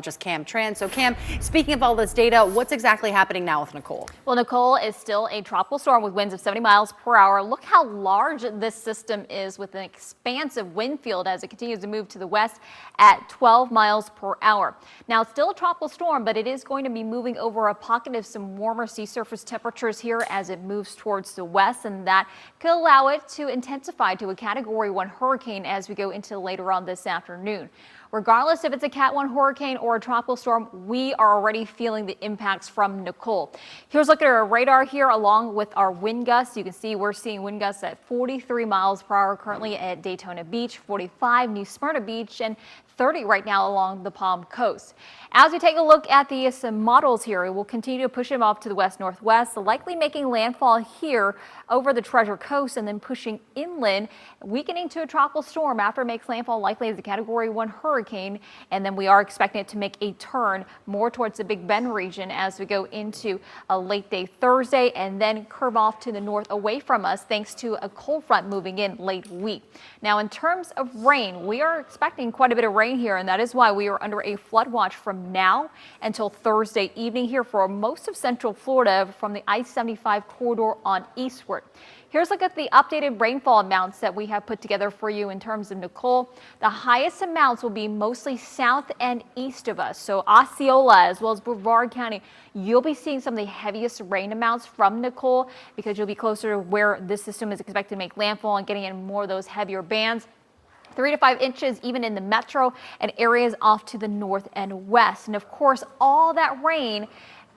Just Cam Tran. So Cam, speaking of all this data, what's exactly happening now with Nicole? Well, Nicole is still a tropical storm with winds of 70 miles per hour. Look how large this system is with an expansive wind field as it continues to move to the west at 12 miles per hour. Now, it's still a tropical storm, but it is going to be moving over a pocket of some warmer sea surface temperatures here as it moves towards the west, and that could allow it to intensify to a Category 1 hurricane as we go into later on this afternoon. Regardless if it's a Cat 1 hurricane or a tropical storm, we are already feeling the impacts from Nicole. Here's a look at our radar here along with our wind gusts. You can see we're seeing wind gusts at 43 miles per hour currently at Daytona Beach, 45 New Smyrna Beach, and 30 right now along the Palm Coast. As we take a look at some models here, we will continue to push them off to the west-northwest, likely making landfall here over the Treasure Coast and then pushing inland, weakening to a tropical storm after it makes landfall likely as a Category 1 hurricane. And then we are expecting it to make a turn more towards the Big Bend region as we go into a late day Thursday and then curve off to the north away from us thanks to a cold front moving in late week. Now, in terms of rain, we are expecting quite a bit of rain here, and that is why we are under a flood watch from now until Thursday evening here for most of central Florida from the I-75 corridor on eastward. Here's a look at the updated rainfall amounts that we have put together for you in terms of Nicole. The highest amounts will be mostly south and east of us. So Osceola as well as Brevard County, you'll be seeing some of the heaviest rain amounts from Nicole because you'll be closer to where this system is expected to make landfall and getting in more of those heavier bands. 3 to 5 inches even in the metro and areas off to the north and west. And of course, all that rain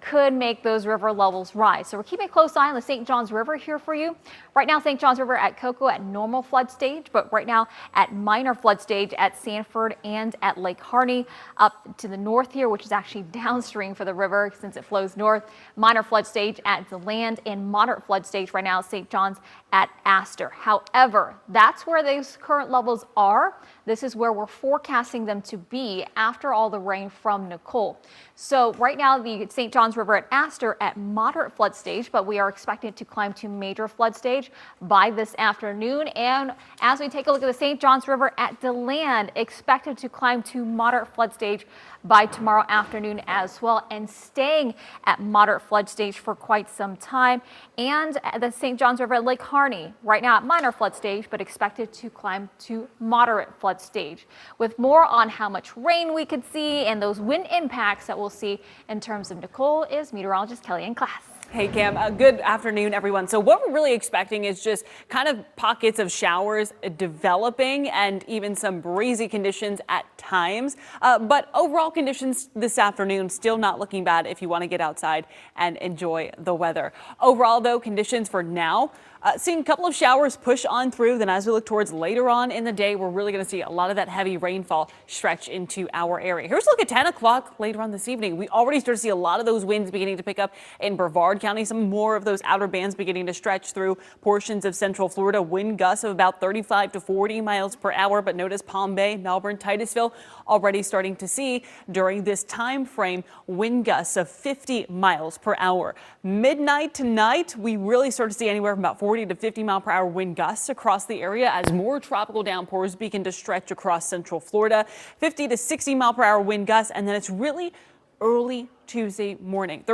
could make those river levels rise. So we're keeping a close eye on the St. Johns River here for you. Right now, St. Johns River at Cocoa at normal flood stage, but right now at minor flood stage at Sanford and at Lake Harney. Up to the north here, which is actually downstream for the river since it flows north. Minor flood stage at DeLand and moderate flood stage right now St. Johns at Astor. However, that's where those current levels are. This is where we're forecasting them to be after all the rain from Nicole. So right now the St. Johns River at Astor at moderate flood stage, but we are expecting it to climb to major flood stage by this afternoon. And as we take a look at the St. Johns River at DeLand, expected to climb to moderate flood stage by tomorrow afternoon as well, and staying at moderate flood stage for quite some time. And the St. Johns River at Lake Harney right now at minor flood stage, but expected to climb to moderate flood stage. With more on how much rain we could see and those wind impacts that we'll see in terms of Nicole is meteorologist Kellyanne Klass. Hey Cam, good afternoon everyone. So what we're really expecting is just kind of pockets of showers developing and even some breezy conditions at times. But overall conditions this afternoon still not looking bad if you want to get outside and enjoy the weather. Overall though, conditions for now, seeing a couple of showers push on through. Then as we look towards later on in the day, we're really going to see a lot of that heavy rainfall stretch into our area. Here's a look at 10 o'clock later on this evening. We already start to see a lot of those winds beginning to pick up in Brevard County. Some more of those outer bands beginning to stretch through portions of central Florida. Wind gusts of about 35 to 40 miles per hour. But notice Palm Bay, Melbourne, Titusville already starting to see during this time frame wind gusts of 50 miles per hour. Midnight tonight, we really start to see anywhere from about 40 to 50 mile per hour wind gusts across the area as more tropical downpours begin to stretch across central Florida. 50 to 60 mile per hour wind gusts, and then it's really early Thursday morning.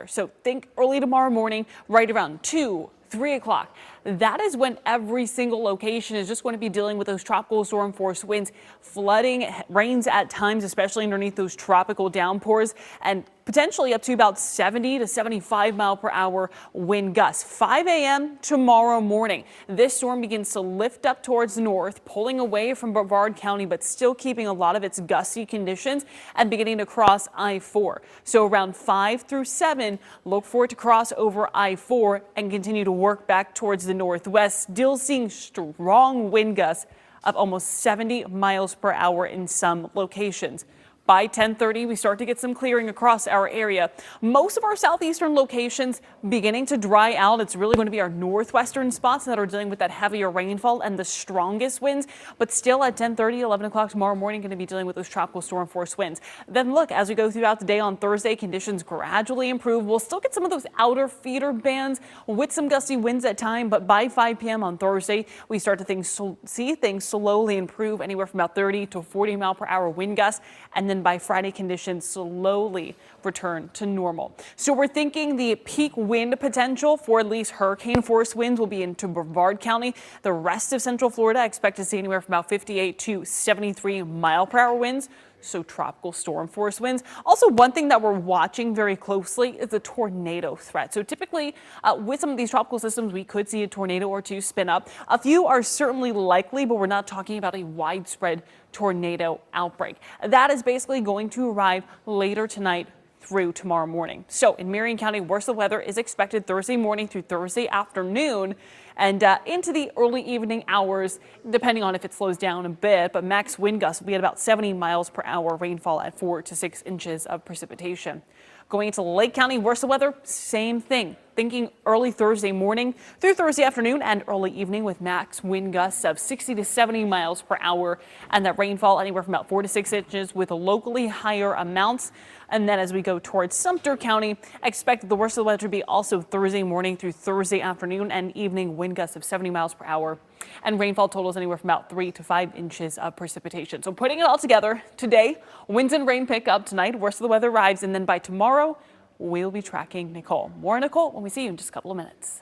So think early tomorrow morning, right around 2, 3 o'clock. That is when every single location is just going to be dealing with those tropical storm force winds, flooding, rains at times, especially underneath those tropical downpours, and potentially up to about 70 to 75 mile per hour wind gusts. 5 a.m. tomorrow morning, this storm begins to lift up towards the north, pulling away from Brevard County, but still keeping a lot of its gusty conditions and beginning to cross I-4. So around 5 through 7, look for it to cross over I-4 and continue to work back towards the northwest, still seeing strong wind gusts of almost 70 miles per hour in some locations. By 10:30, we start to get some clearing across our area. Most of our southeastern locations beginning to dry out. It's really going to be our northwestern spots that are dealing with that heavier rainfall and the strongest winds, but still at 10:30, 11 o'clock tomorrow morning, going to be dealing with those tropical storm force winds. Then look, as we go throughout the day on Thursday, conditions gradually improve. We'll still get some of those outer feeder bands with some gusty winds at time, but by 5 p.m. on Thursday, we start to see things slowly improve, anywhere from about 30 to 40 mile per hour wind gusts, and then then by Friday, conditions slowly return to normal. So we're thinking the peak wind potential for at least hurricane force winds will be into Brevard County. The rest of Central Florida expect to see anywhere from about 58 to 73 mile-per-hour winds. So tropical storm force winds. Also, one thing that we're watching very closely is the tornado threat. So typically with some of these tropical systems, we could see a tornado or two spin up. A few are certainly likely, but we're not talking about a widespread tornado outbreak. That is basically going to arrive later tonight through tomorrow morning. So in Marion County, worst of the weather is expected Thursday morning through Thursday afternoon and into the early evening hours, depending on if it slows down a bit. But max wind gusts will be at about 70 miles per hour, rainfall at 4 to 6 inches of precipitation. Going into Lake County, worst of the weather, same thing. Thinking early Thursday morning through Thursday afternoon and early evening with max wind gusts of 60 to 70 miles per hour and that rainfall anywhere from about 4 to 6 inches with locally higher amounts. And then as we go towards Sumter County, expect the worst of the weather to be also Thursday morning through Thursday afternoon and evening wind gusts of 70 miles per hour and rainfall totals anywhere from about 3 to 5 inches of precipitation. So putting it all together today, winds and rain pick up tonight, worst of the weather arrives, and then by tomorrow, we'll be tracking Nicole. More Nicole when we see you in just a couple of minutes.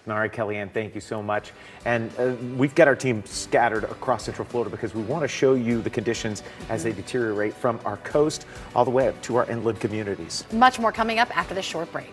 All right, Kellyanne, thank you so much. And we've got our team scattered across Central Florida because we want to show you the conditions as they deteriorate from our coast all the way up to our inland communities. Much more coming up after this short break.